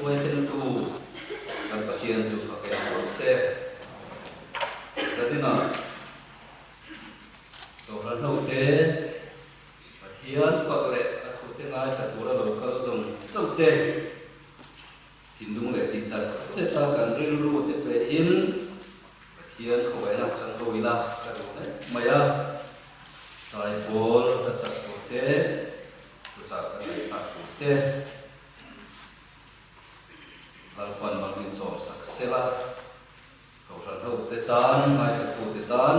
suai ten tu kan pathian chu fakai ko se sadina to ran ho te pathian fakle athu te ngai tha tura lo kal zong so te thindung le ti ta se ta kan ril ru te pe in pathian khoi na chang roila ka ro ne maya sai bol ta sak ko te tu sa ka nei ta ko te lalpan bangin so saksela kau ran ho te tan ngai ta ko te tan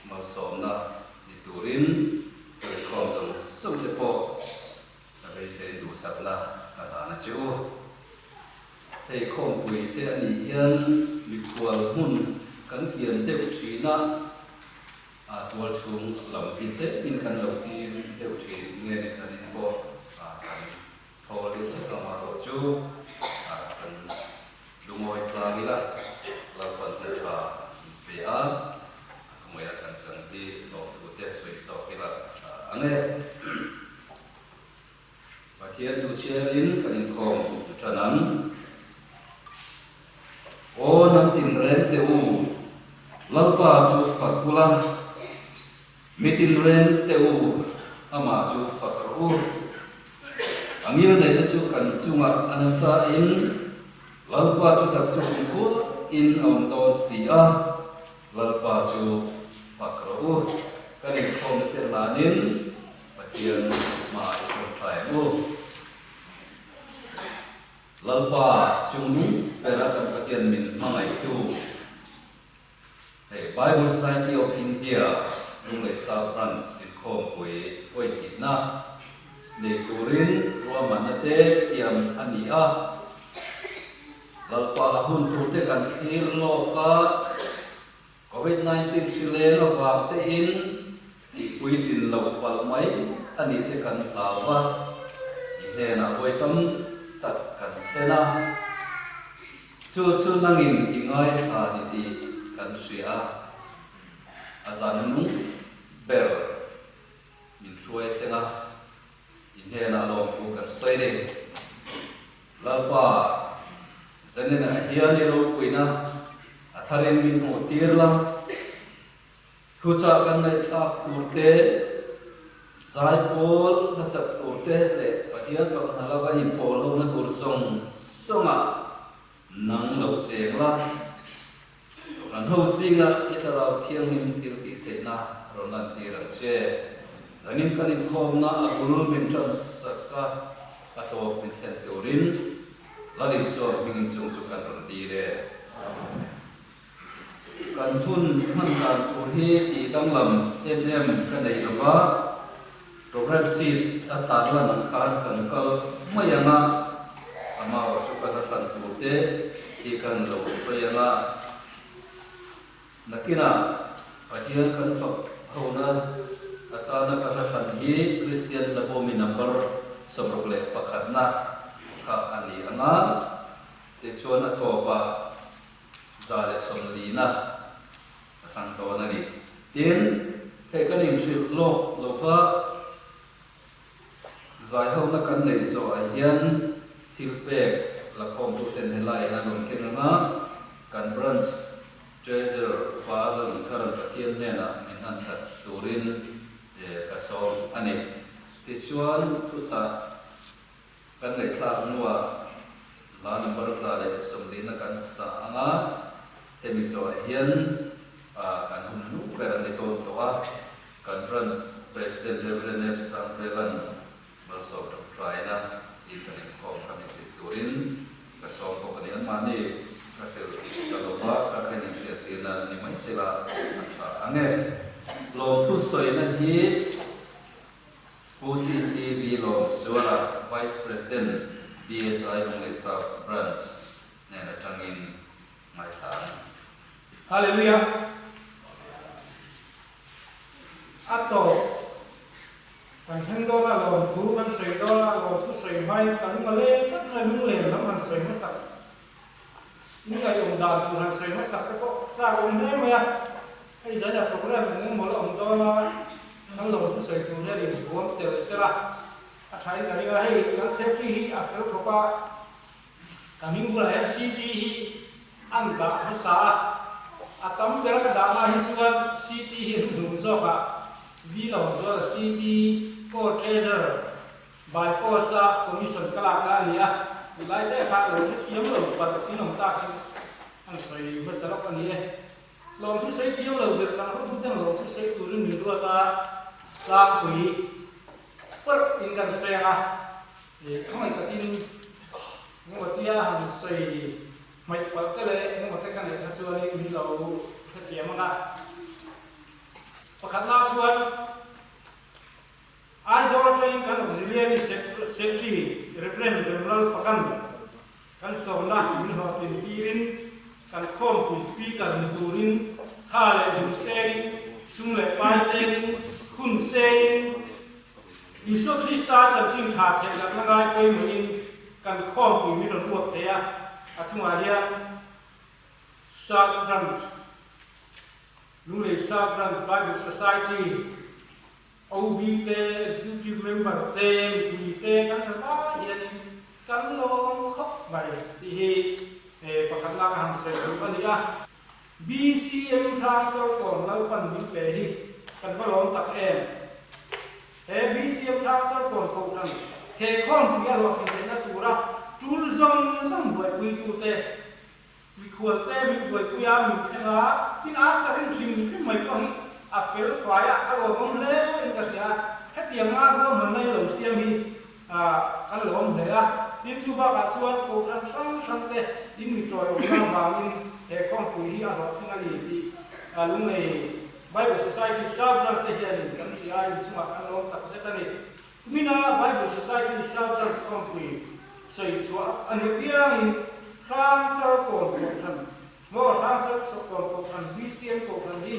mal som na diturin ke khom zong so te po ta bei se du sak na ka ta na chu hei khom pui te ani hian mi khwal hun kan kian te thina a tual chung lam in te in kan lo ti te thi nge ni sa ni po a kan thol li ta ma ro chu a kan lungoi tla ni la la pan te tha pe a moi a kan sang ti lo tu te soi so ki la ane pa thian du cherin kan in khom tranan o nam tin ren te u lalpa chu fakula mitin ren te u ama chu fakru angil nei na chu kan chunga anasa in lalpa chu tak chu ku in am ton sia lalpa chu fakru kan in khom te lanin pathian ma chu thai mu lalpa chungni peratan pathian min mangai tu hey Bible Society of India lung le South France in khom pui pui kitna ne turin roman ate siam ania lalpa hun tu te kan thil lo ka COVID-19 chile lo wa te in ti pui tin lo pal mai ani te kan lawa ine na voi tam tat kan tena chu nangin ingai a ni ti kan sia azanunu ber min suai tena ine na lo tu kan sai de lalpa zanena hiani lo puina atharin min ho tirla thucha kan nai tha turte sai pol na sat turte le pathian to na la ga hi pol ho na tur song songa nang lo chengla ran ho singa itara thiang him thil ki te na ronan ti ra che zanin kanin khom na akul min tram saka ato min thlen turin lali so bingin chung chu kan ron ti re kan thun man kan tu hi ti danglam em kan nei lawa program seat atarla nan khan kan kal mayanga ama wa chu kan than tu te ti kan lo soyanga nakina pathian kan fak hona atana kan than hi Christian labo mi number sobrole pakhatna kha ani anga te chuan to pa zale somlina kan to na ni tin he kan im shil lo fa zai ho na kan nei so a hian thilpe la khom tu ten helai na lom kenanga kan branch treasure father karan pathian ne na min han sat turin ka som ani ti chuan tu cha kan nei thla nuwa la number za le somlina kan sa anga hemi so a hian kan hunu karan ni to a kan branch president Reverend F. Sampelan also try na in form committee turin kaso ko kanian mani kasi kalova kakani siya ni mai sila ane lo tu soy na hi OCTV lo suara vice president BSI ng South Branch na tangin mai tan hallelujah ato kan hendo la lo thu kan sei do la lo thu sei mai kan ma le kan na nu le lam han sei ma sak ni ga yong da tu han sei ma sak ko cha ko ne ma ya ai za ya program ne mo lo do la kan lo thu sei tu ne ri bo te se la a thai ga ni ga hei kan se ki hi a fe ko pa Kaming bulai city hi anda hasa atam bela kadama hi suan city hi zungzoka vilo zo city ko treasure by kosa commission kalakla lia lai te kha lo thiam lo pat inom ta ki an sai masalak ani e lo thu sai thiam lo ber kan thu tang lo thu sai turin mi ru ta la hui per in kan se nga e khoi ka tin ngo tia han sai mai pat te le ngo te kan le ka suan ni lo thiam nga pakhat la suan Aizor train kan auxiliary secretary referent general fakan kan sona min ho tin tirin kan khom ku speaker ni turin khale jum seng sumle pai seng khun seng iso krista chan ching tha the la ngai koi min kan khom ku mi ron buat the ya achuma dia Southlands Lule Southlands Bible Society OB te executive member te mi te kan sa ba hian kan lo khop mai ti hi pakhat la han se ru ani a BCM transfer kon lo pan mi pe hi kan va lom tak BCM transfer kon ko kan he khon pi a lo ki na tura tul zong boi pui tu te mi khol te mi boi pui a mi khanga tin a sa rin thim mai ko hi a fel fly a lo mong le in ka sia hetiam nga lo man nei lo siam hi kan lo mong le a tin chu ba ka suan ko sang te in mi troi o na ba in he kon pu hi a ro thing ali ti lung nei Bible Society Southlands te hian kan si ai chu ma kan lo tak se ta ni mina Bible Society Southlands kon pu sei chu ani pia in khang chau kon ko than mo khang chau kon ko than BCM ko than hi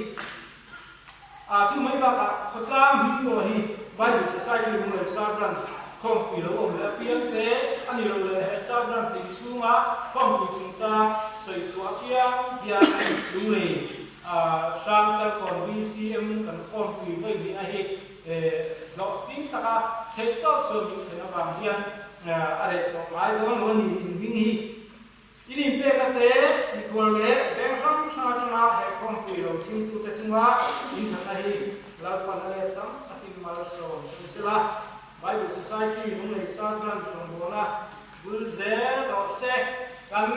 chu mai ba ka khotlam hi mo hi Bible Society mo Southlands khom pi lo om la pian te ani lo le Southlands ti chunga khom pi chung cha sei chua kia dia lu le sang cha kon BCM kan khom pi mai ni a hi lo pin ta ka the to so mi the na ba hian are to lai lo ni ding hi ini pe ka te ni ko le be sang sa cha he khom pi lo sing tu te chunga in tha hi la pa le tam atin mal so sila Bible Society nung le Southlands nung bola bul ze do se kan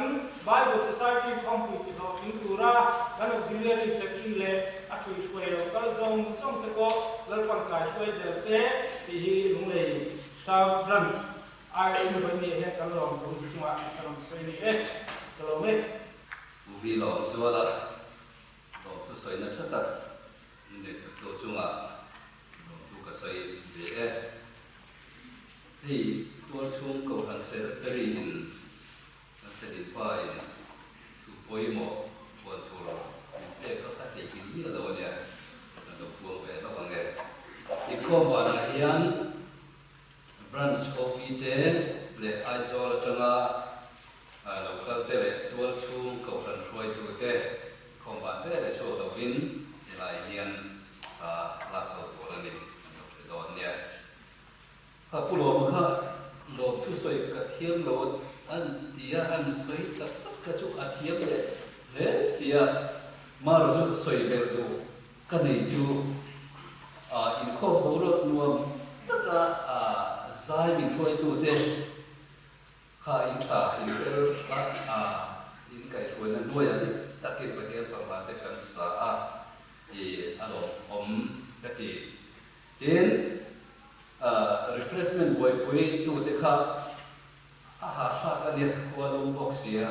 Bible Society khom pi ti no tin tura kan auxiliary secretary le a thui shwe lo kal zong te ko la pan kai shwe ze se ti hi nung le Southlands ai ni ba ni he kan lo nung chunga kan se ni lo me vi lo so la lo tu soi na thata ni se to chunga lo tu ka sai de hi tua chung ko han se tari in tari pa in tu poi mo bon tu ro te ko ta te ki ni lo nya do pu ve to bang ge i ko ba na hian branch ko pi te le aizol tanga local te le tua chung ko han shoi tu te ko ba te le so do win lai hian la ko to la ni do nya pulo kha lo thu soi ka thiam lo an tia an soi ta ka chu a thiam le sia mar zu soi ber du ka nei chu in kho bo ro nuam taka zai min phoi tu te kha in tha in fel ka in kai choi na nuai ani takin ba ke fa ma te kan sa alo om ka ti ten refreshment boy pui tu te kha ha ka ne ko lo box ya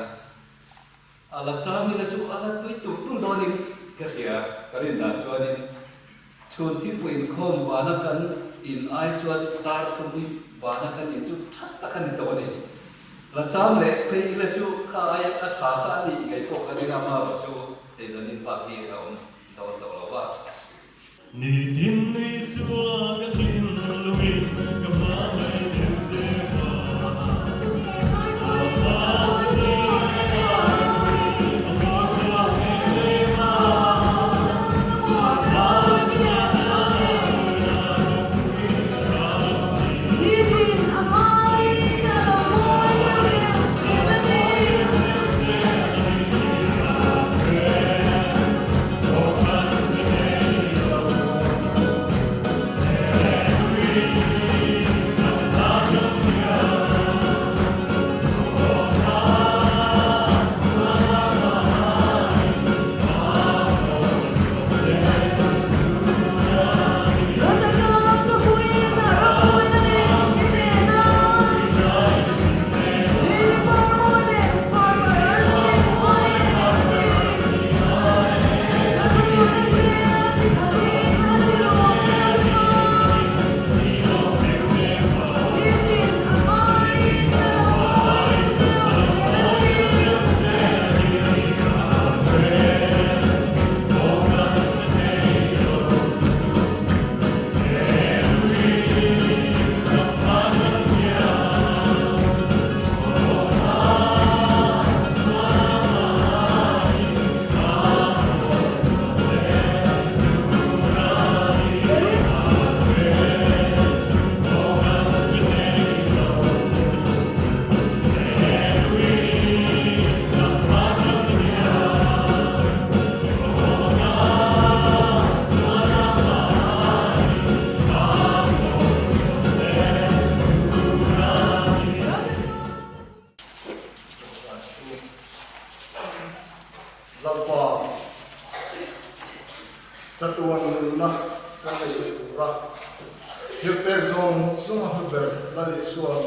ala chami la chu ala tu do ni ka sia karin da chuanin chun thi puin khom ba na kan in ai chuan tar thum ba na kan in chu that ta kan to ni la cham le pe la chu kha ai a tha kha ni ngai ko ka ni ga ma ba chu te zanin pa hi ra on do lo wa ni din ni suwa ga thin lui ga ma mai de de Living a mind,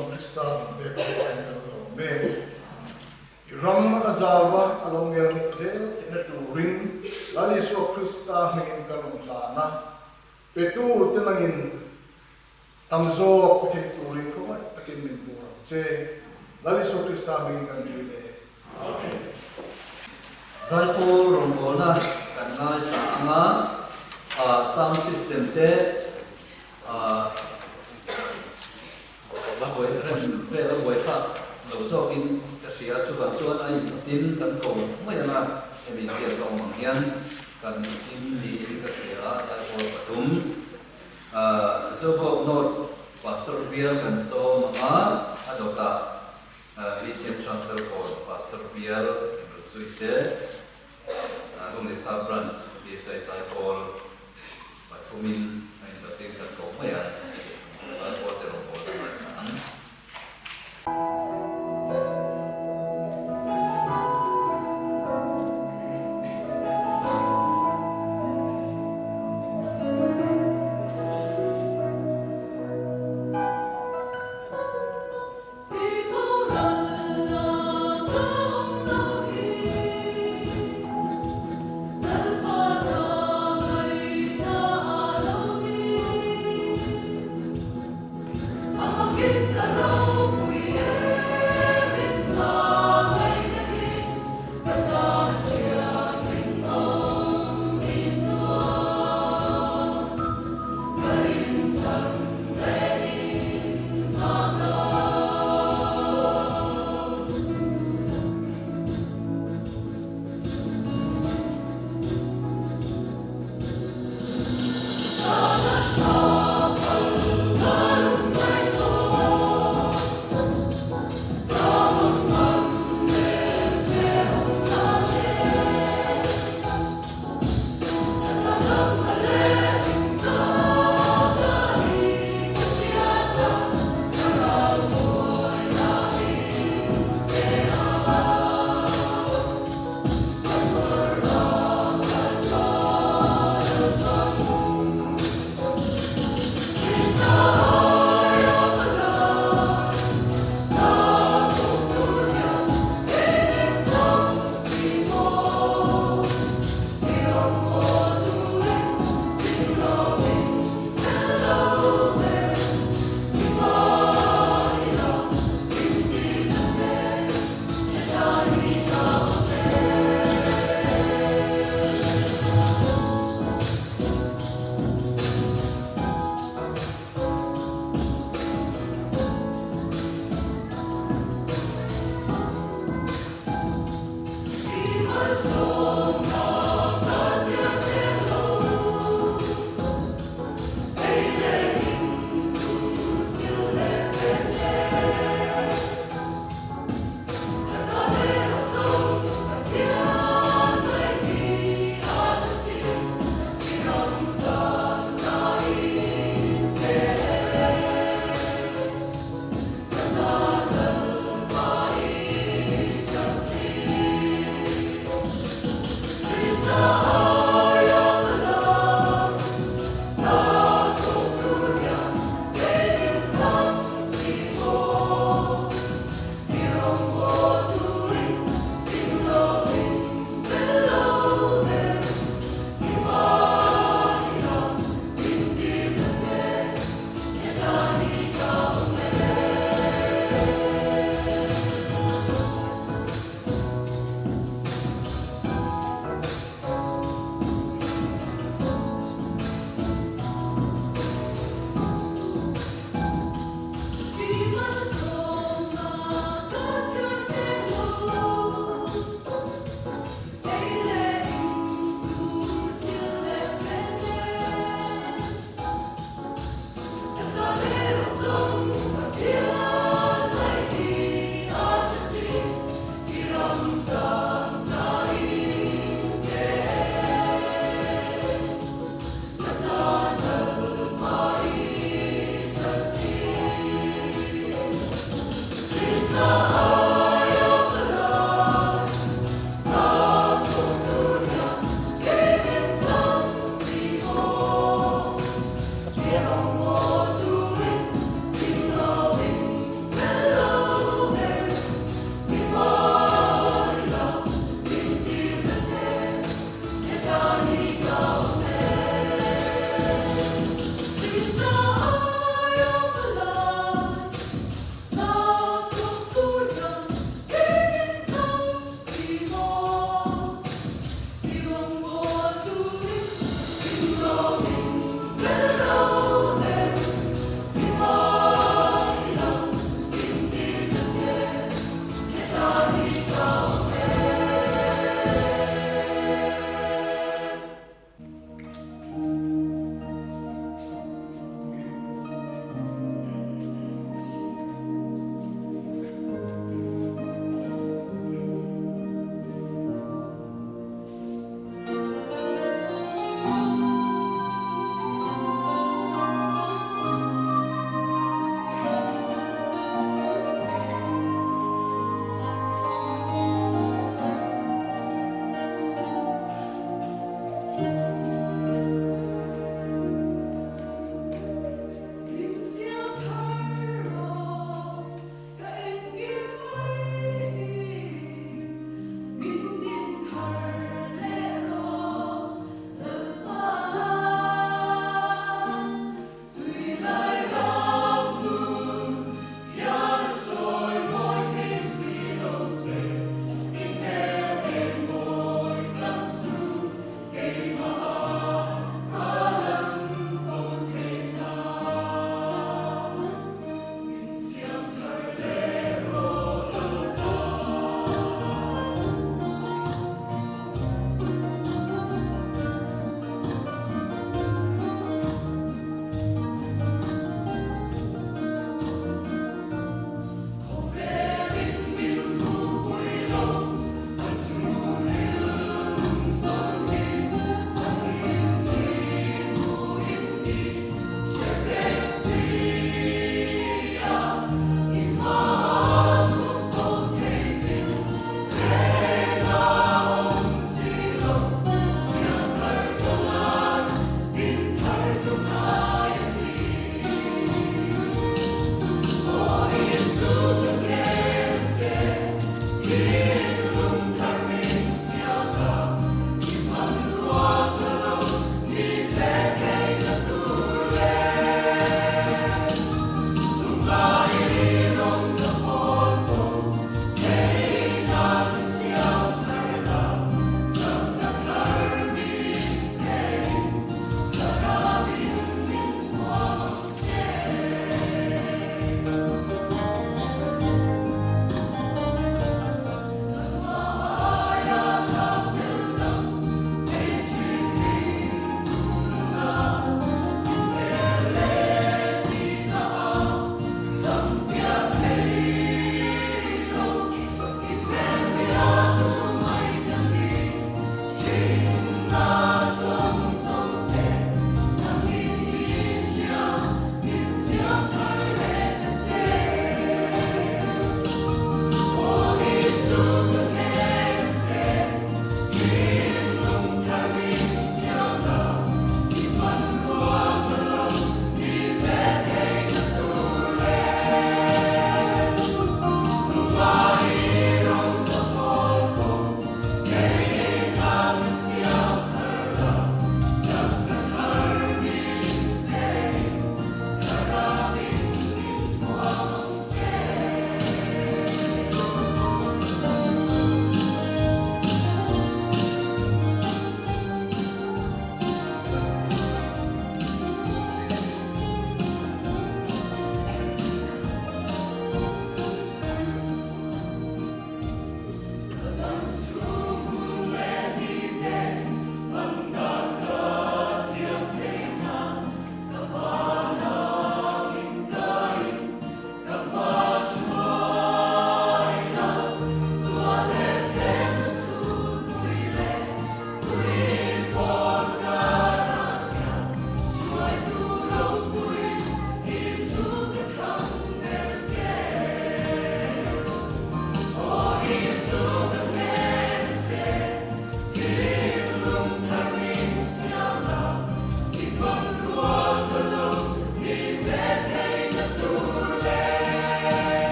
Suam Krista Beka Kain Me Ram Azava along yang zel ina tu ring lali Suam Krista mengin kalung lana petu tenangin tamzo kutin tu ring ko takin min pura che lali Suam Krista mengin kan dile amen zai ko rongona kan na ta anga sound system te la boy ren ve la boy kha lo so in ta sia chu kan chuan ai tin kan ko mai na emi sia to mang hian kan in ni ka sia zai ko patum so ho not pastor bial kan so ma adota Elysium transfer ko pastor bial so ise only sub-branch di sai Paul patumin ay dating kan ko maya sai Paul te ro ko ta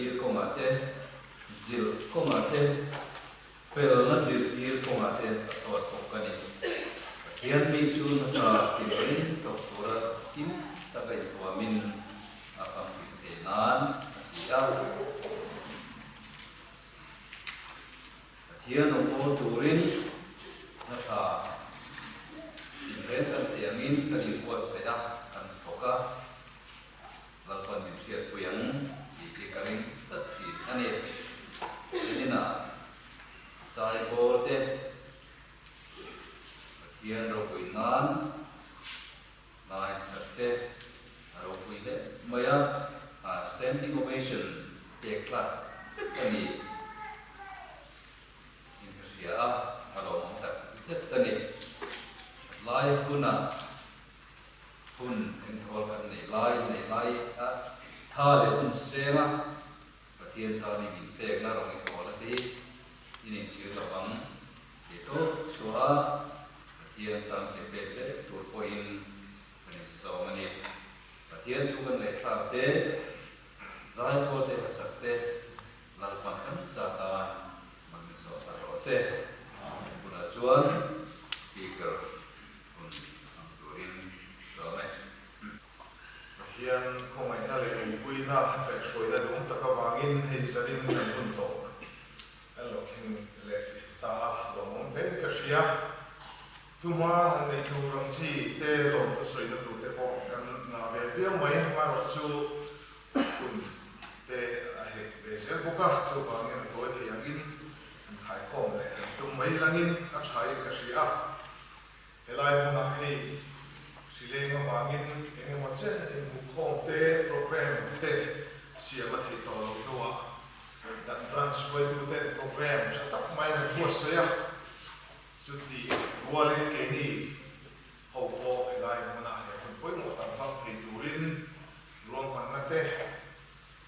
tir ko ma te zil ko ma te fel na zil tir ko ma te asawat ko kani hian mi chu na ta tin to tura kim ta kai to min akam te nan ya hian o turin na ta in kan te angin kan in ko se da kan toka lalpan min thiat puyang ti karing tat thi ani sinina sai bote hian ro kuinan nai sakte ro kuile maya standing ovation te kla ani in kasia alo tak zet tani lai huna hun in thol kan nei lai a tha le hun senga pathian ta ni min tek na rong in thol ati in chir la bang ke to chua pathian tam ke pe le tur ko in ani so mani pathian tu kan le thla te zai ko te asakte lal pan kan sa ta man so sa ro se kuna chuan speaker hian khomai na le puina pe soida dum takawangin hei zarin kan hun to alo thing le ta lomon ben kasia tuma nei tu rang chi te lom to soida tu te ko kan na ve mai ma ro chu kun te a he be se ko ka chu wangin to he yang in khai khom le tum mai langin a chai kasia helai mona hei sileng ma wangin enge ma chen te program te siama thei to lo doa dan branch way to te program chatak mai na ko saya suti walin ke ni ho po elai mana he kon poi mo tam phang thei turin ron pan na te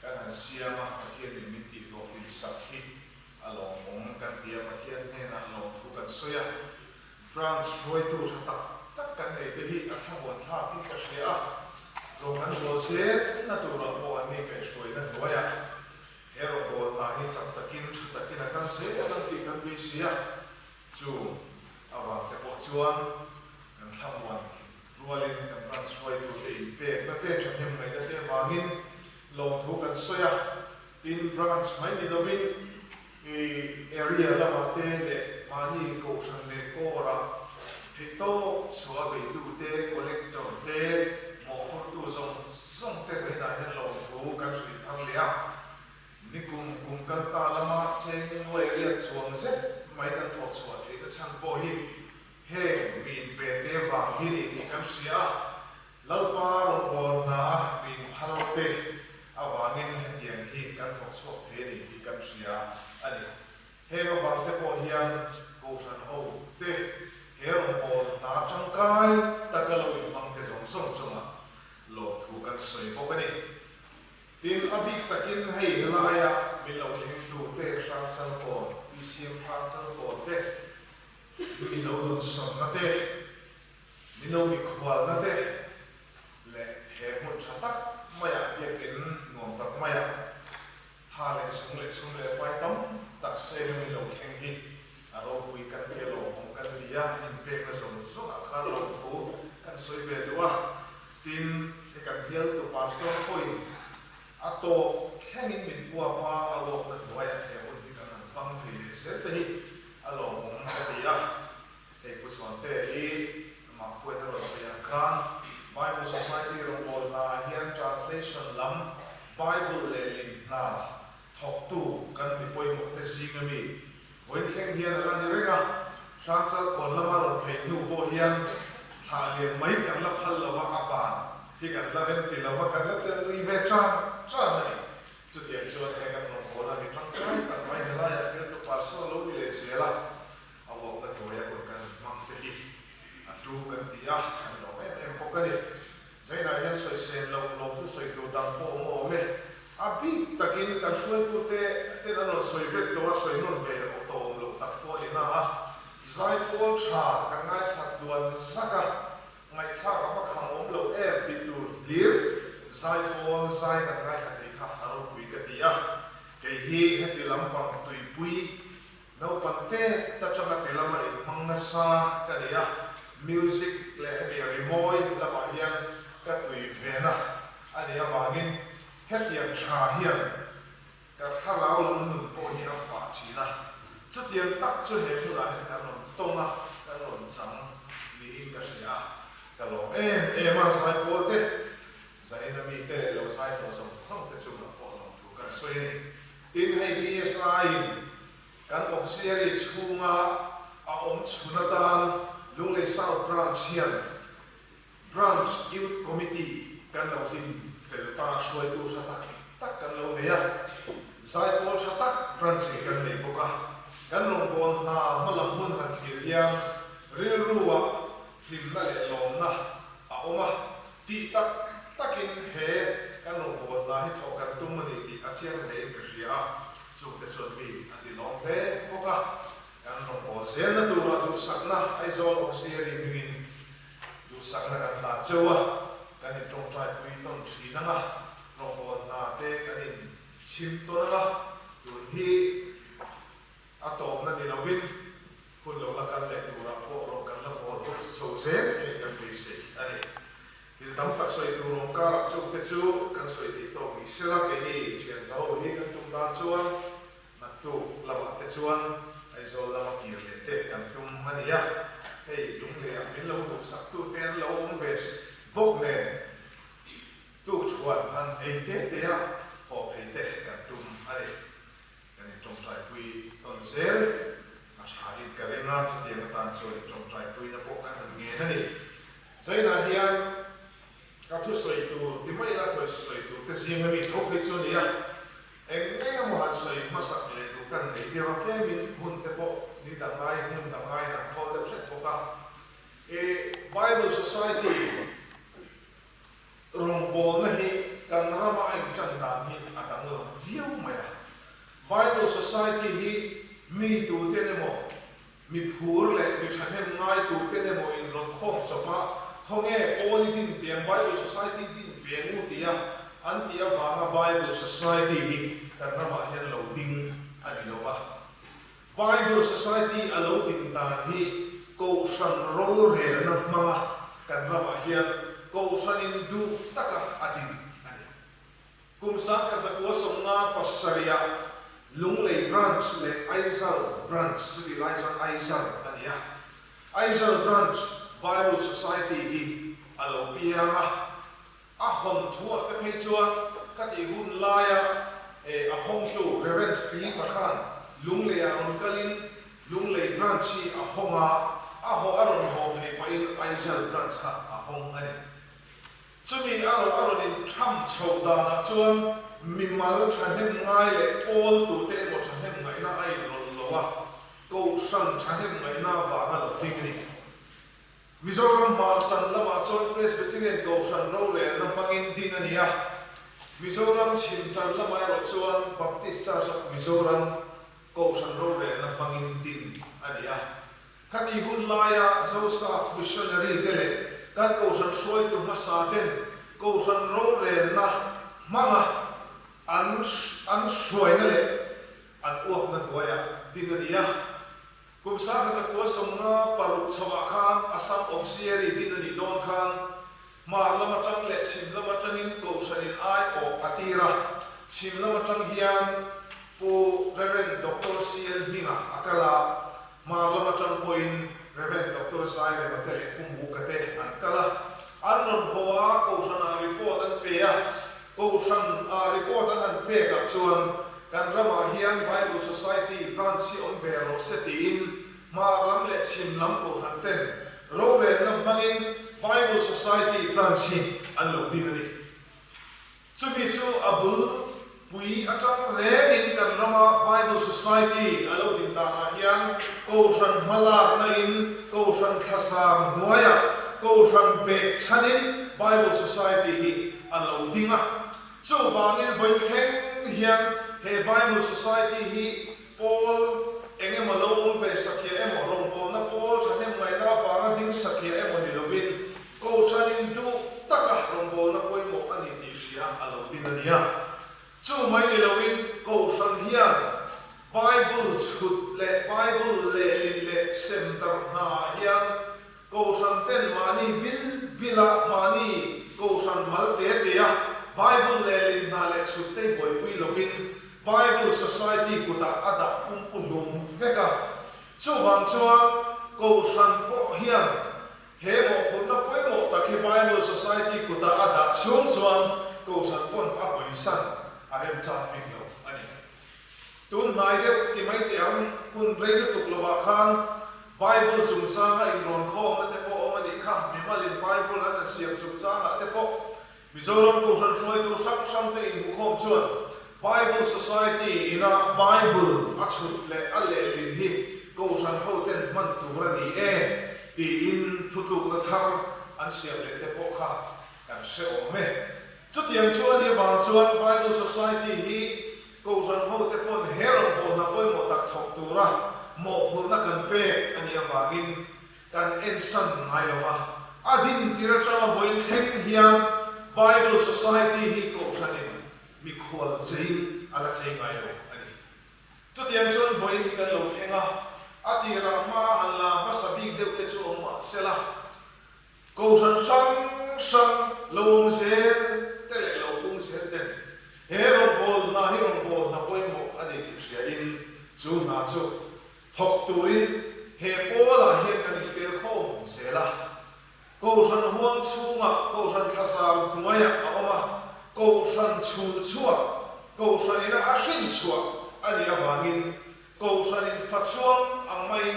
kan siama pathian ni miti lo tin sakhi alo om kan dia pathian ne na lo thu kan soya branch way to chatak tak kan nei te hi atha bon tha pi ka sia rồi anh vô xe na tụ ra bộ anh ấy cái suy na nói à hero bộ na hi chắc takin là căn xe đang đi căn bị xia chú à và cái bộ chuan anh tham quan rồi lên anh đang suy tụ để bé nó tên cho em này nó tên vangin lòng thu căn xe tin branch mấy đi đâu đi area là mà tên để mà đi cầu sang để cô ra thì to xóa bị tụ tế collector tế tu zong te sai da hen lo thu kan sui thang lia ni kum kan ta lama cheng noi ria chuang se mai kan thot chua the ta chang po hi he min pe te wa hi ni kan sia lalpa ro bol na min phal te awangin hian hi kan thot chua the ni kan sia ani he ro wa te po hian ko san ho te he ro bol na chang kai ta ka lo mang te zong chunga lo thu kan soi po kani tin abi takin hei laya min lo thing tu te sang sang ko icm phang sang ko te min lo dun som na te min lo mi khwal na te le he mun chatak maya yakin ngom tak maya ha le sung le pai tam tak se min lo thing hi aro pui kan ke lo hom kan dia in pe na som so akha lo thu kan soi be duwa tin kan bial to pastor koi ato khangin min bua pa alo na noya he on di kan bang thei se te hi alo mong ka dia e ku chuan te i ma ko na ro se ya kan Bible Society ro bol na hian translation lam Bible le lin na thok tu kan mi poi mo te singami voin kheng hian ala ni renga translate kon lama ro phei nu bo hian tha le mai kan la phal lo wa apa thì cần là bên tỷ lệ và cần là chơi đi về trang này chút điểm số hay cần nó có là bị trang trái cần phải là cái lúc bắt số lối đi lệ xe là ôngบอกlà tôi ya còn cần mang cái gì chú cần tí à cần nó em có cái gì dây này nhân sợi sen lồng thứ sợi đồ đằng bộ mồ mê à bị ta kia cần sợi tu te là nó sợi vết đó sợi nón về ô tô lồng tập po đi na dây pol trà cần ngay thật đuôn sắc à ngay khác các hàng ôm lồng em thì lir zai pol zai kan ngai kha thei kha haro pui ka tia hi heti lampang tui pui no pante ta changa telama in mangna sa kania music le hemi remoi lama hian ka tui vena ani awangin heti an tha hian ka tharau lum nun po hi a fa china chutian tak chu he chu la ka non tonga ka non chang ni in ka sia ka lo ma sai po te sai na mi te lo sai to som te chu na po no tu ka soi ni tin hei BSI kan auxiliary chunga a chuna dan lunglei South Branch hian branch youth committee kan lo din felta suai tu sa tak kan lo neya sai po cha tak branch kan nei boka kan long bon na malam mun han thir yang ril ruwa him na le lom na a oma ti tak takin he kan long bon na hi thokan tum mani ti a chiang le ka ria chu te chon mi ati long le boka kan long bon sen na tu ra du sakna ai zol auxiliary mingin du sakna kan la chewa kan ni tong trai pui tong thi na nga long bon na te kan ni chim to na tun hi atom na ni lovin kun lo la kan le tu ra po ro kan la po to so se e kan bi se ani til tam tak soi tu rong ka chu te chu kan soi ti to mi se la ke ni chen zao hi kan tum da chuan na tu la ba te chuan ai zo la ma ki le te kan tum ani ya hei lung le a min lo tu sak tu ten lo om ves bok ne tu chuan an ei te te ya ho ei te kan tum ani kan ni trong sai pui ton sel a shari ka re na chu te na tan soi trong sai pui na po kan nge na ni zai na hian ka tu soi tu ti mai la tu soi tu te sing mi thok ke chu ni ya eng nge mo han soi ma sak le tu kan nei ti ra ke min hun te po ni da ngai hun da ngai na thol de set po ka e Bible Society rong bol na hi kan rama ai chan da hi atang lo viu ma ya Bible Society hi mi tu te ne mo mi phur le mi thahem ngai tu te ne mo in ron khom chopa honge all din tiam Bible Society din vengu tia antia vanga Bible Society hi kan rama hian lo ding ani lo ba Bible Society alo ding ta hi ko san ro re na mama kan rama hian ko san in du taka adin ani kum sa ka za ko som nga pasaria lunglei branch le Aizal branch to the Aizal ania Aizal branch Bible Society hi alo pianga a hom thua te phei chuan ka ti hun laia e a hom tu Reverend Philip Khan lunglei an kalin lunglei branch hi a homa a ho aron ho phei pa in Aizal branch ha a hom ani chumi aron in tham chho da na chuan mimal thahem ngai le all tu te mo thahem ngai na ai ron lowa ko san thahem ngai na wa na lo ding ni Mizoram ma san lama chon Presbyterian ko san ro le na mangin din ania Mizoram chin chan lama ro chuan Baptist Church of Mizoram ko san ro le na mangin din ania kati hun laya zosa missionary tele kan ko san soi tu ma sa ten ko san ro le na mama an suai na le an uak na tuaya dinania kum sa ka ko som na parut chawa khan asam auxiliary dinani don khan mar lama chang le chim lama changin ko sanin ai o atira chim lama chang hian po Reverend Dr. C.L. Minga akala mar lama chang point Reverend Dr. Sai Matele kumbu kate an kala anon hoa ko sana report an peya ko san report an pe ka chuan kan rama hian Bible Society branch on vero setin ma lam le chim lam ko han ten ro re lam mangin Bible Society branch an lo dinani chumi chu abul pui atang re in kan rama Bible Society alo din da hian ko san mala na in ko san khasam noya ko san be chanin Bible Society hi alo dinga so wangin voi kheng hian he Bible Society hi Paul enge malom ve sakhe emo rong Paul na Paul chanem ngai na wanga ding sakhe emo ni lovin ko sanin du taka rong Paul na koi mo ani ti sia alo dinania chu mai ni lovin ko san hian dar na hian ko san ten mani bila mani ko san mal te a Bible le lin na le su te boi pui lovin Bible Society kuta ada kulum veka chuwang chuan ko san po hian he mo kunna poi mo ta ke Bible Society kuta ada chung chuan ko san pon a boi san arem cha ping lo ani tun nai de ti mai te ang kun rei tu lova khan Bible chung changa in ron khom na te po ma di kha mi malin Bible an siam chung changa te po Mizoram ko san soi tu sang te in khom chuan Bible Society ina Bible achut le ale lin hi ko san ho ten man tu ra ni ti in thutu na thar an siam le te po kha kan se o me chutiang chuan hi wang chuan Bible Society hi ko san ho te pon herong po na poi mo tak thok tu ra mo phur na kan pe ani awangin kan ensan ngai lawa adin tira cha voin theng hian Bible Society hi ko sanin mi khwal chei ala chei ngai lo ani chutiang chuan voin hi kan lo thenga atira ma alla masabi deu te chu ma sela ko san sang lo se tele lo kung se ten herong bol na poi mo ani ki sia in chu na chu thok turin he pola he kan tel kho sela ko san huang chunga ko san thasam kumaya ama ko san chun chua ko san ina ashin chua ani awangin ko san in fachuang ang may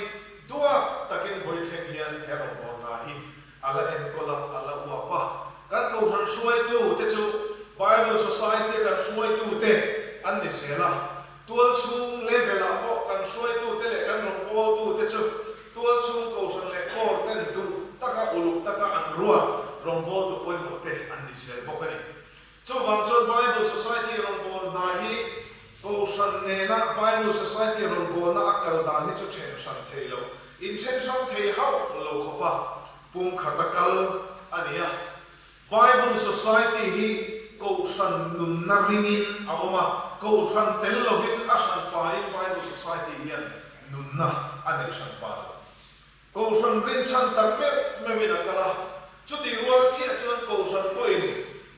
dua takin boy thek hian herong bol na hi ala en kola ala uapa kan ko san suai tu te chu Bible Society kan suai tu te an ni sela tual chung level a po kan suai tu te le kan rong po tu te chu tual chung ko san le kor ten tu taka uluk taka an ruwa rong po tu poi mo te an ni sel po kani chu wang chu Bible Society rong po na hi ko san ne na Bible Society rong po na akal da ni chu chen san thei lo in chen san thei hau lo ko pa pum khatakal ania Bible Society hi ko san nun na ringin awama ko san tel lovin asan pa in Bible Society hian nun na anek san pa ko san rin san tak me wina kala chuti rual chia chuan ko san poin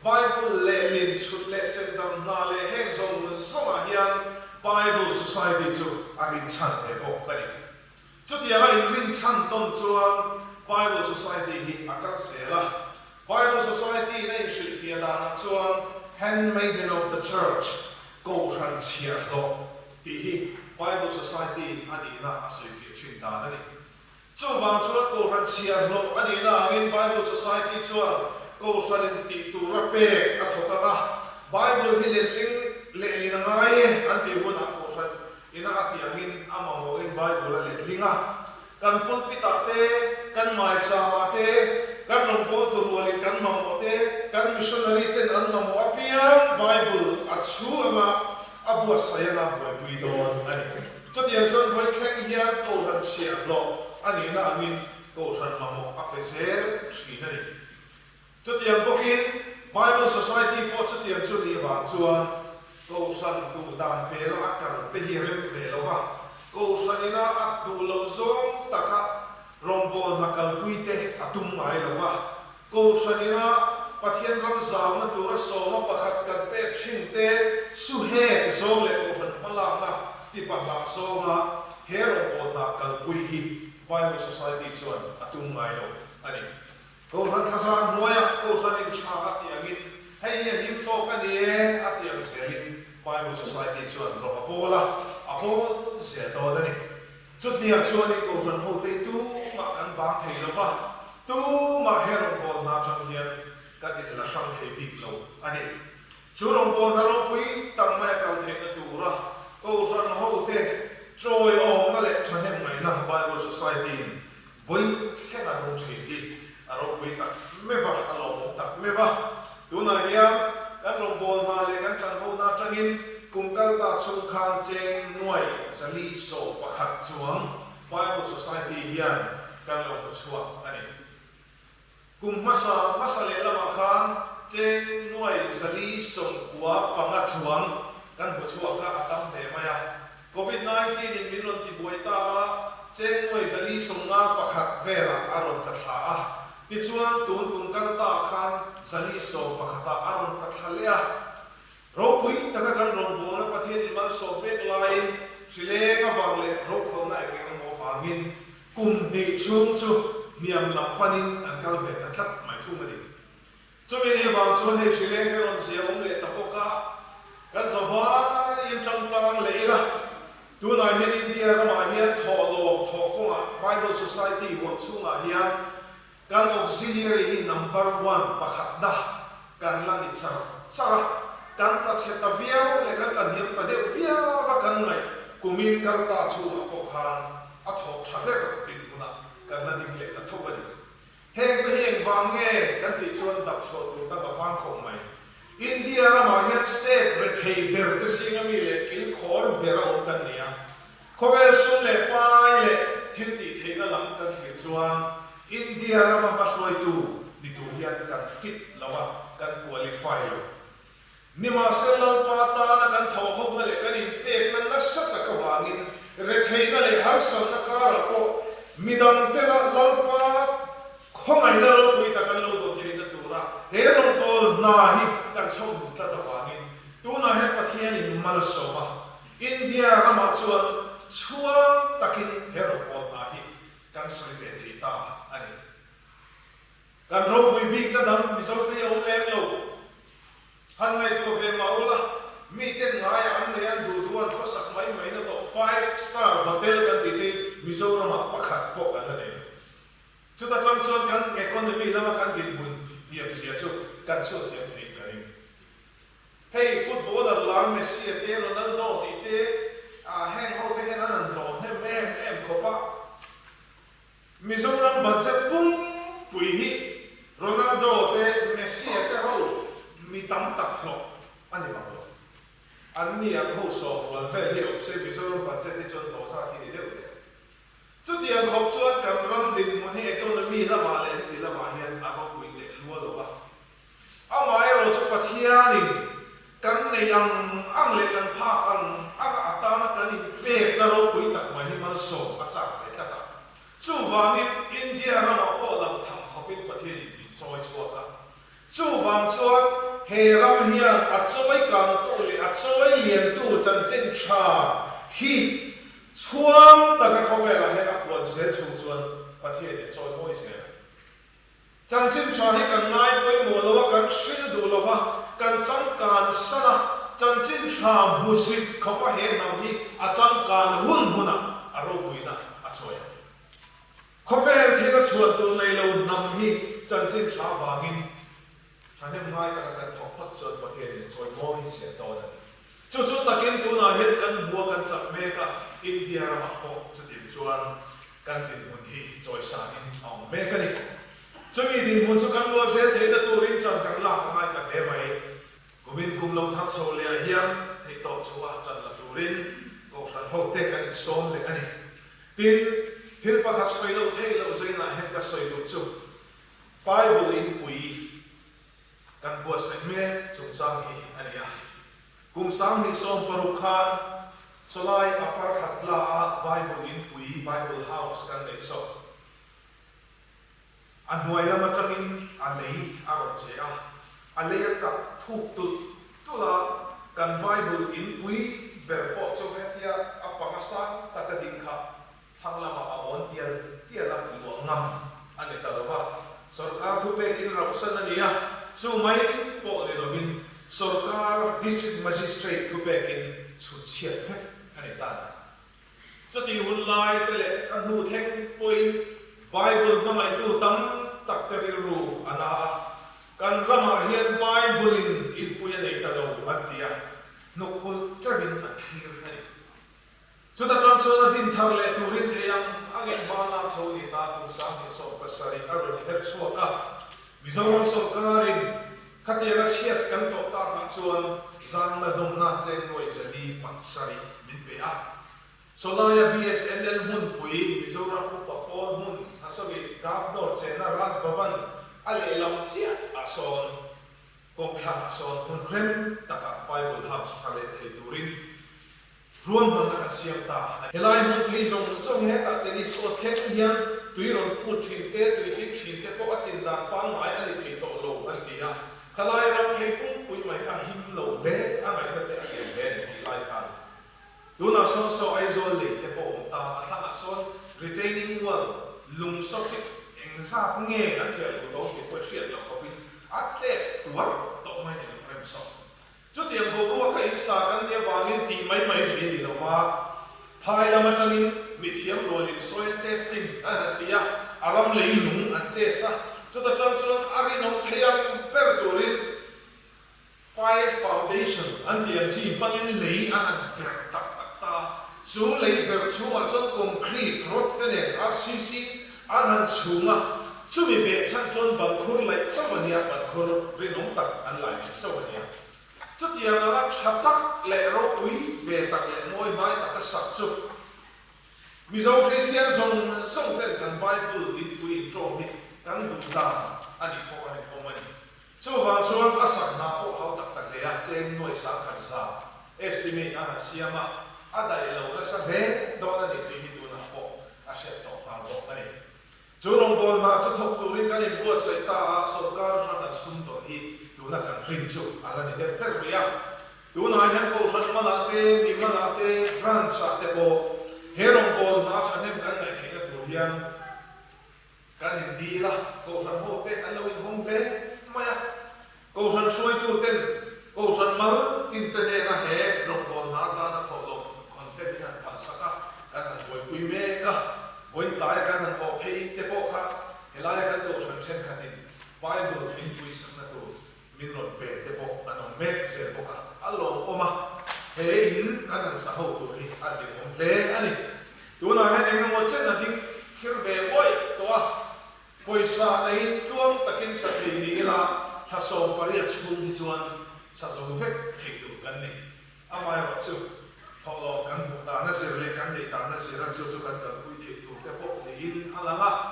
Bible le lin chut le sem dam na le heng zong zoma hian Bible Society chu arin chan te po kani chuti anga in rin chan ton chuan Bible Society hi akal sela Bible Society nei shil fiadana chuan handmaiden of the church ko ran chia lo ti hi Bible Society ani na asai fi chin da ni chu wang chuan ko ran chia lo ani na in Bible Society chuan ko sanin ti tu ra pe a thoka ka Bible hi le ling ngai an ti huna ko san ina ati angin amamo in Bible le linga kan pulpita te kan mai cha te kan longpo turuali kan mamote kan missionary ten an mamo apian Bible at su ama abu sayana boy puidon ani chotian son boy keng hian ko ran sia lo ani na amin ko san mamo apeser sinani chotian bokin Bible Society po chotian chuni wa chuan ko san tu dan pero akal te hirem velo wa ko sanina at tu lo zong taka rombo nakal kuite atum ai lawa ko sanina pathian ram zaw na tur so ma pakhat kan pe thinte su he zong le ko han pala na ti pa la so ma he rombo nakal kui hi Bible Society chuan atum ai lo ani ko han thasa noya ko sanin cha ati agin hei ya him to ka ni ati ang selin Bible Society chuan ro apola apo se to da ni chut ni a chuan ko han ho te tu ma an ba thei lo pa tu ma herong bo na chang hian ka ti la sang thei big lo ani chu rong bo na ro pui tang ma kal thei na tu ra ko san ho te troi ong na le chan hem mai na Bible Society voi khen a dong chi hi a ro pui ta me va a lo ta me va tu na hian kan rong bo na le kan chan ho na changin kung kal ta chung khan cheng nuai sali so pakhat chuang Bible Society hian kan lo chuang ani kum masa le lama khan cheng nuai sali so kwa panga chuang kan bo chuang ka atam de maya COVID-19 in minun ti buai ta chen noi zali sunga pakhat vela aron ta tha a ti chuan tun kum kal ta khan zali so pakhata aron ta thalia ro pui ta kan ron bo na pathian mal so bek lai sile ka wangle ro khol na ke mo wangin kum ni chung chu niam lampanin an kal ve ta tlat mai thu mari chu me ni wang chu he sile ke ron sia le ta poka kan so wa yin chang chang le la tu na hian India ra ma hian tho lo tho konga Bible Society won chunga hian kan auxiliary number 1 pakhat da kan la ni chara kan ta cheta viau le kan ta niam ta de via va kan ngai kumin kan ta chu ma ko khan a tho thade ka tin na kan na ding le ta tho ba ni heng pe heng wang nge kan ti chuan dap so tu ta ba wang khom mai India ra ma hian state red hey ber te singa mi le kin khor ber on kan nia khovel sun le pai le thin ti theina lam kan hi chuan India ra ma pasoi tu ni tu hian kan fit lawa kan qualify lo nima selal pata na kan tho hok na le kan in pek na na sat ka wangin re theina le har san na ka ra ko midam te na lalpa khongai na ro pui ta kan lo do theina tu ra he ron bol na hi kan chom ta ta wangin tu na he pathian in mal so ba India ra ma chuan chuang takin he ro bol na hi kan soi ve thi ta ani kan ro pui big na dam mi so te yom lem lo han ngai tu ve ma ola mi ten ngai an ne an du duan ko sak mai mai na to 5-star hotel kan ti te Mizoram ma pakhat ko kan ne chu ta chon chon kan economy lama kan din bun dia sia chu kan chu tia thei karin hey footballer la Messi te Ronaldo ti te hang ho te kan an lo ne em ko pa Mizoram budget pung pui hi Ronaldo te Messi te ho mi tam tak lo ani ba lo an ni an ho so wal fe hi op se Mizoram budget te chon do sa hi de chu ti an hop chuan kan ram din mun hi economy la ma le hi la ma hian a ba pui te lu lo ba a mai ro chu pathianin kan nei ang le kan pha an aga ata na kan in pe na ro pui tak mai hi mal so a cha le ta ta chu wangin India ra ma ko lam tham hopin pathian in choi chuwa ka chu wang chuan he ram hian a choi kang to le a choi lien tu chan chen tha hi chuang ta ka khove la he a pon se chu chuan pathian in choi moi se chan chen tha hi kan ngai poi mo lo kan shil du lo wa kan chang kan sana chan chen tha musik khopa he nam hi a chang kan hun huna a ro pui na a choi khove the na chuan tu nei lo nam hi chan chen tha wangin Hanem mai ta kan thok phat chon pathian in choi moi se to na chu chu takin tu na het kan bua kan chak me ka India ra ma ko chu tin chuan kan tin mun hi choi sa in ong me ka ni chu mi din mun chu kan lo se the da tu rin chang kan la mai ta he mai kumin kum lo thak so le hiam thei to chuwa chan la tu rin ko san ho te kan som le ani tin thil pa kha soi lo thei lo zai na he ka soi lu chu Bible in pui kan buat segme chung sang hi ania kum sang hi som parukhan solai apar khatla Bible in pui Bible house kan nei so anuai lama tangin alei aron che a alei tak thuk tu la kan Bible in pui berpo so hetia apangasa takadik kha thanglama aon tial la ngam ane talawa sarkar thu pekin rausan ania so mai po le lovin sarkar district magistrate ku bekin chu chiat thek ani ta so ti hun lai tele anu thek point Bible mangai tu tam tak teri ru ana kan rama hian Bible in puya nei ta lo atia nokul travin a clear ani so ta tram so din thar le tu rin theyang angen bana choni ta tu sang hi so pasari aron her chuaka Mizoram sarkarin khatia chiat kan to ta ta chuan zan na dom na chen noi zali patsari min pe a solaya BSNL mun pui Mizoram pa pol mun asoge governor chena Raj Bhavan ale lam chia ason kong kha ason mun krem taka Bible house sale he turin rùm bằng các siam ta helai một cái dòng hết các tên số thép hiền tùy rồi cút chín té tùy tiếp chín té có tiền đàn phán mãi anh thì tổ lộ anh thì kalai ram hay cũng quý mày cả him lộ bé anh ấy có thể anh bé để lại cả đúng là so ai rồi lệ té bộ ta thằng là so retaining wall lung sốc chứ anh ra nghe anh thì của đó thì quay chuyện là có bị ắt thế tuổi tổ mày này làm sao chút tiền bộ ruộng cái ít sa cái này vàng thì mấy thì đi đâu mà hai là mà trong bị thiam rồi thì soil testing anh thì aram lấy lung anh test sa chút ta trong số ari nông thiam perturin fire foundation anh thì anh chỉ bằng lấy anh phải tắc ta số lấy về số mà số concrete road cái này RCC anh số mà số bị bể chân chân bằng khối lại sao mà nhỉ bằng khối về nông tắc anh lại sao mà nhỉ chút tiền là chặt tắc lệ rau quý về tắc lệ môi mai tắc cái sạch chụp mizo Christian dùng song tên cần Bible in quý trong đi cần đúng ta anh đi có anh có mình số vào số anh sạch na có hậu tắc tắc lệ trên nuôi sáng khẩn sa estimate anh siama anh đại lâu cái sa thế đó là để đi hiểu na có anh sẽ tổ hợp đó anh chỗ đồng bồn mà chỗ thục tụi cái này bữa sẽ ta sốt cao ra là sum tổ hi tụi nó cần hình chụp là những cái phép bia tụi nó hay câu chuyện mà là thế bị mà là thế branch thế bộ hệ đồng bồn mà cho nên cái này thì cái tụi hiền cái này đi là câu chuyện hồ tê anh nói không thế mà câu chuyện xuôi tụi tên câu chuyện mà tin tên này là hệ đồng bồn mà ta đã thổ lộ còn thế bây giờ phản sắc cái này với quý mê cả với tại cái thằng họ hay tế bộ khác, hay là cái tổ chức trên cái này, Bible in quý sắc na tổ, mình nói về tế bộ, anh nói mẹ sẽ bộ khác, alo, ôm à, hay in cái thằng xã hội tuổi, anh đi ông lẽ anh đi, tôi nói hay anh ngồi trên là tiếng khi về ôi, tôi, bây giờ này tuông ta kinh sát thì đi là, thà sầu bari chung đi chuan, sa sầu vết thì được cái này, à mai rồi chứ, họ lo cái bộ ta nó sẽ lấy cái này ta nó sẽ ra cho cái quý thị cái bộ này in anh là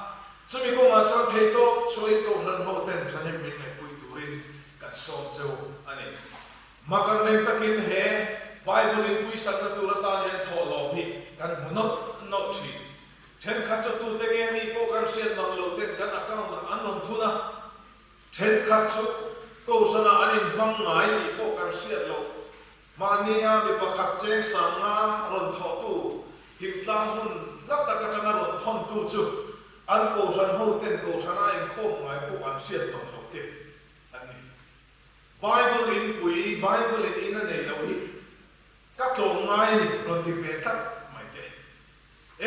số mình cũng mà cho thấy to số ít to hơn hậu tên cho nên mình này quý turin cả sông châu anh ấy mà cái này ta kinh hệ Bible in quý sắc ta tu ra ta nhận thọ lò bị cái một chỉ trên khát cho tu tên nghe đi cô cái chuyện bằng lâu tên cái account là anh làm thu na trên khát cho câu sao là anh ấy mang ngài đi cô cái chuyện lâu mà nia bị bắt khát chế sang na rồi thọ tu thì ta muốn rất là cái trang rồi thon tu chứ anh cố gắng hậu tên cố gắng anh không ngại cố anh xuyên bằng lục tiền anh Bible in quý Bible in anh này là quý các chỗ ngay rồi thì về thắt mày thế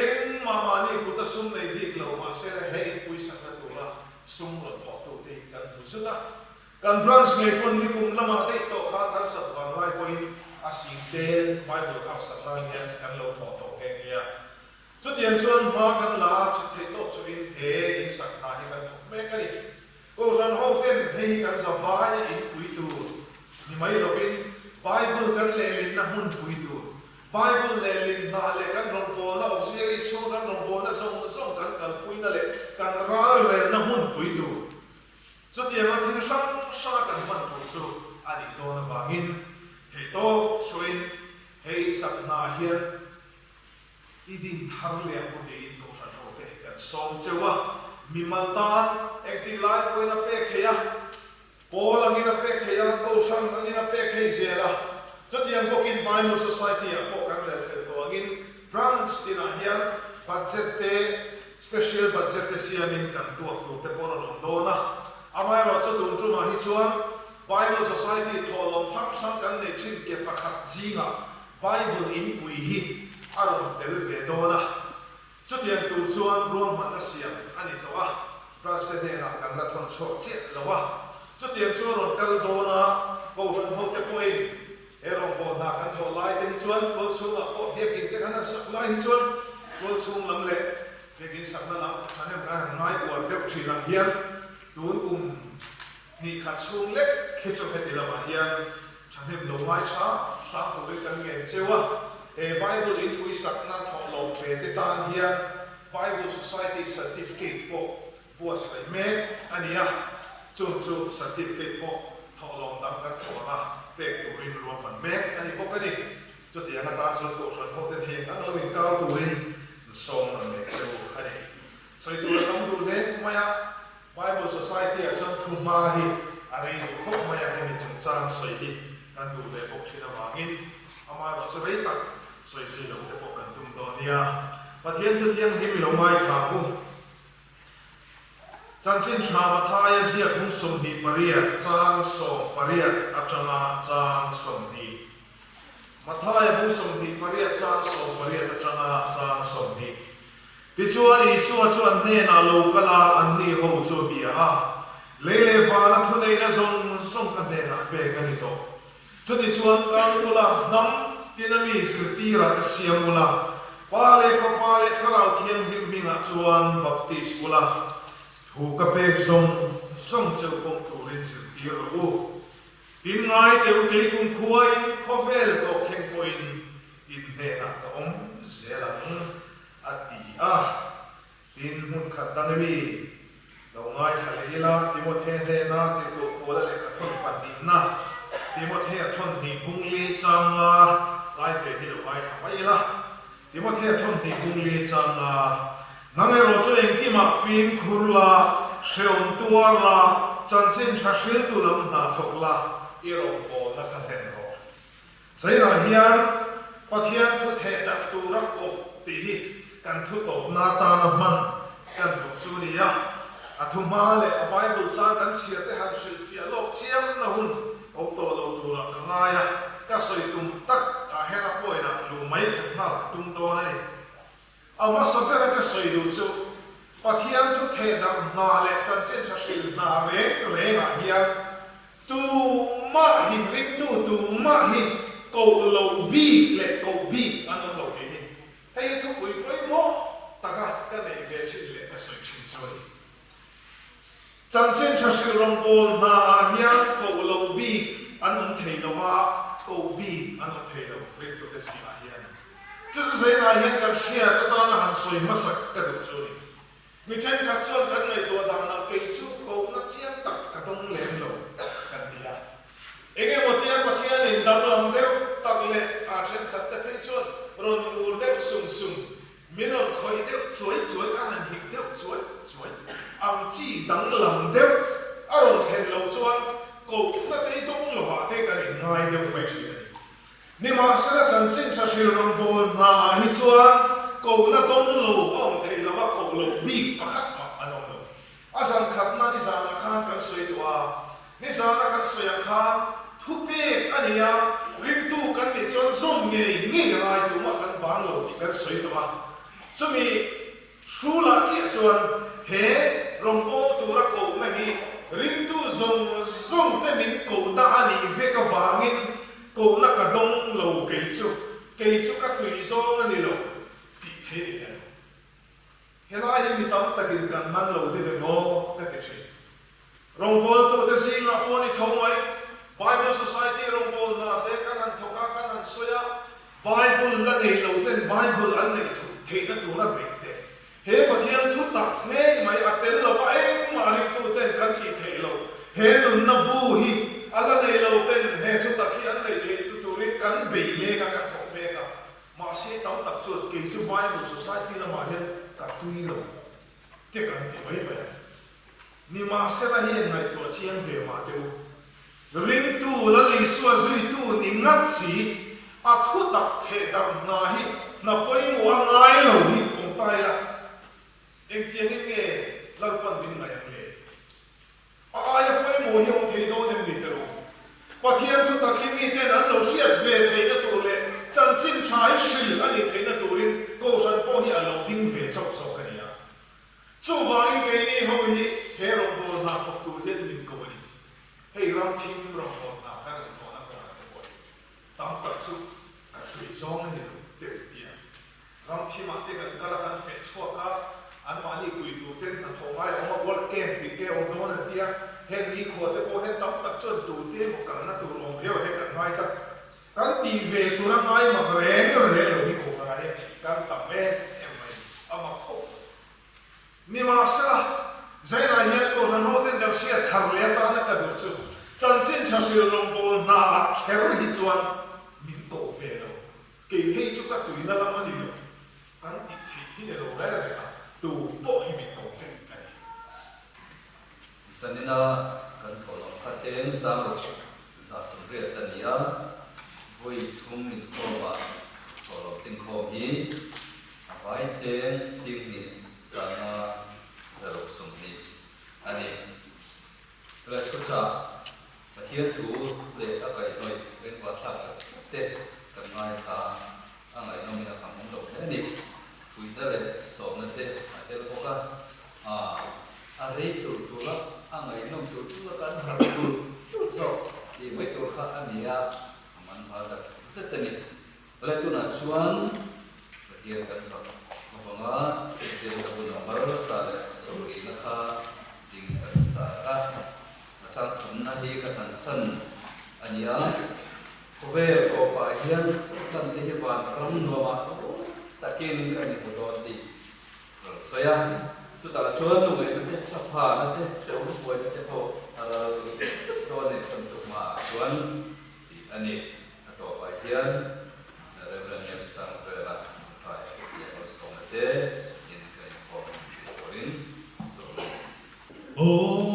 em mà ni cũng ta sum này việc lâu mà sẽ là hay quý sắc là tu là sum rồi thọ tu thì cần tu sức á cần branch này con đi cùng làm mà thế tổ khác ăn sập vào lại quý asin tên Bible học sập lại nha cần lâu thọ tu nghe nha chút tiền xuân mà cần là chút thấy tốt chút in thế in sắc ta thì cần mấy cái này cô rằng hậu tên hay cần sao vay in quý tu nhưng mấy đầu in Bible cần lệ linh na hun quý tu Bible lệ linh na lệ cần rong phố là ông sẽ đi số cần rong phố là song cần quý na lệ cần ra lệ na hun quý tu chút tiền là thiên sang sa cần man tu su adi to na vangin hay to suin hay sắc na hiền idin thar le ko te in ko san ho te kan som chewa mi maltan ek ti lai ko na pe khaya po lang ina pe khaya ko san lang ina pe khai zela chatiam ko kin Bible society a ko kan le fel to agin branch tina hian budget te special budget te siamin kan duak tu te pora lom dona amai ro chu tum chu ma hi chuan Bible society tholom sang kan ne chin ke pakhat jinga Bible in pui hi aron tel ve dona chút tiền tu chuan ruộng mặt nó xiêm anh ấy to branch thế nào cần là thon sốt chết lâu chút tiền chuan rồi tel dona câu chuyện hậu tế quay erong bồn na khăn thọ lại thì chuan bồn xuống là có việc kinh cái khăn sắp lại chuan bồn xuống lắm lệ việc kinh sắp nó lắm cho nên cái hàng ngày của đẹp chỉ làm hiền tuôn cùng ni khát xuống lệ khi cho hết thì làm hiền cho nên lâu mai sáng tụi mình cần nghe chưa Bible in quý sắc na thọ lộc về tế tan hiền Bible Society certificate bộ sai mẹ anh ya chun certificate bộ thọ lộc đăng cái thọ na về tụi mình luôn phần mẹ anh bộ cái gì cho tiếng người ta cho tổ sản hộ tiền anh là mình cao tuổi song là mình chịu hay này xây tụ là năm tụ đến mày Bible Society ở trong thùng ma hi ở đây đủ khóc mày hay mình chúng trang xây hi anh đủ để bốc trên là in ama bảo sẽ lấy tặng xây xây đồng để bốc cần tung đó nia và thiên thứ thiên hi mình lâu mai thả cũng chan chin cha ma thai zia cũng sum hi paria trang so paria atanga trang sum hi ma thai cũng sum hi paria trang so paria atanga trang sum hi ti chuan Isu chuan ne na lo kala an ni ho chu bia a lele va na thu nei na zong ka ne na pe ka ni to chu ti chuan kang ula nam tinami sirti ra ka siam ula pa le kha rau thiam him minga chuan baptist ula thu ka pe song cheu kong tu rin sirti ro u tin ngai teu ke kum khuai khovel to kheng poin in ne na ka om zelang ati tin hun khat dang mi lo ngai thale la Timothy de na ti ko pola le ka thon pan din na Timothy thon ni bung le changa lai te hi lo ai thamai la Timothy thon ni bung le changa name ro chu eng ki ma fin khurla seon tuara chansin thashil tu lam na thokla iro ko na kha hen ro sai ra hian pathian thu the da tu ra ko ti hi kan thu to na ta na man kan tu chu ni ya athu ma le a Bible cha kan sia te han sil fia lo chiam na hun o to lo tu ra ka nga ya ka soi tum tak a hera poi na lu mai na tum to na ni a ma sa pe ka soi lu chu pathian thu the da na le chan chen sa sil na re nga hian tu ma hi ring tu ma hi ko lo bi le ko bi an lo ke hi hey thu bui bui mo taka ka nei ve chin le ka soi chin soi chan chen cha sil rong bol na hian ko lo bi an thei lo wa ko bi an thei lo re to te si ma hian chu sai na hian kan sia ka ta na han soi ma sak ka du chu ni mi chen ka chuan kan nei to dang na ke chu ko na chiang tak ka dong lem lo kan dia enge mo tia pathian in dang lam deu tak le a chen khat te pe chuan ron ur deu sum miron khoi deu chuai ka han hik deu chuai ang chi dang lam deu aron khen lo chuan ko na te dong lo ha te ka ri ngai deu mai chi ni ma sa chan chin cha shil ron bol na hi chuan ko na dong lo ong thei lo wa ko lo bi pakhat ma anom lo asan khat na ni sa na khan kan soi tua ni sa na kan soi khan thu pe ania ring tu kan ni chon som nge rai tu ma kan bang lo ki kan soi tua chumi shula chi chuan he rong o tu ra ko na hi ring tu zong te min ko da ani ve ka wangin ko na ka dong lo ke chu ka tui zong ani lo ti the ni he na hi mi tam takin kan man lo de mo ka te chi rong bol to te si nga po ni thong mai Bible Society rong bol na te kan an thoka kan an soya Bible la nei lo ten Bible an nei thu the na tu ra be te he pathian thu tak ne mai atel lo wa eng ma ri tu ten kan ki the lo he nun na bu hi ala nei lo ten he thu tak hi an nei the tu ri kan be me ka ka thok me ka ma se tam tak chu ke chu Bible Society na ma hen ka tui lo te kan ti mai mai ni ma se la hi ngai to chiang ve ma te ring tu la li suwa zui tu ni ngat si a thu tak the dam na hi na poi mo ngai lo hi ong tai la eng tiang nge lar pan bin ngai le a ya poi mo hi ong thei do nem ni te ro pathian thu tak hi mi ten an lo siat ve thei na tu le chan chin chai shil ani thei na tu rin ko san po hi a lo ding ve chok so ka ni a chu wa in ke ni ho hi he ro bo na khop tu hen min ko ni hey ram thim ro bo na ka ran to na ka te bo tam tak chu ka thui zong ni te tia ram thim a te kan kala kan fe chwa ka an ma ni kui tu ten na tho mai ong a work camp ti te ong do na tia he ni kho te bo he tam tak chu tu te mo ka na tu ong reo he kan mai ta kan ti ve tu ra mai ma re ko re lo ni ko fa he kan ta me em mai ama kho ni ma sa zai na hian ko ran ho ten dam sia thar le ta na ka du chu chan chin cha sil rong bol na kher hi chuan min ko ve lo kỳ hi chúng ta tùy na làm gì được ăn ít thì hi để đồ đấy là tụ bộ hi mình tổ phim này sanina kan tholom kha chen sang ro sa sumre tania voi thum min khoma tholom ting khom hi avai chen sing ni sana zarok sum ni ani le chucha pathian thu le akai noi ben wa thak te kan mai ta angai nomina kamung do ni fui da le so na te atel poka ari tu la angai nom tu kan har tu so di mai tu kha ania man ha da setani le tu na suan pathian kan fa mawanga ese da bu nomor sa le so ri na kha ding kan sa ka macam thun na hi ka tan san ania kove ko pa hian tan te hi van ram no ma takin kan ni do ti saya chu ta chuan lu ngai te ta pha na te cheu lu poi te pho do ne kan tu ma chuan ti ani to pa hian reverend nem sang vera pa ya ko so te in kan ko rin so Oh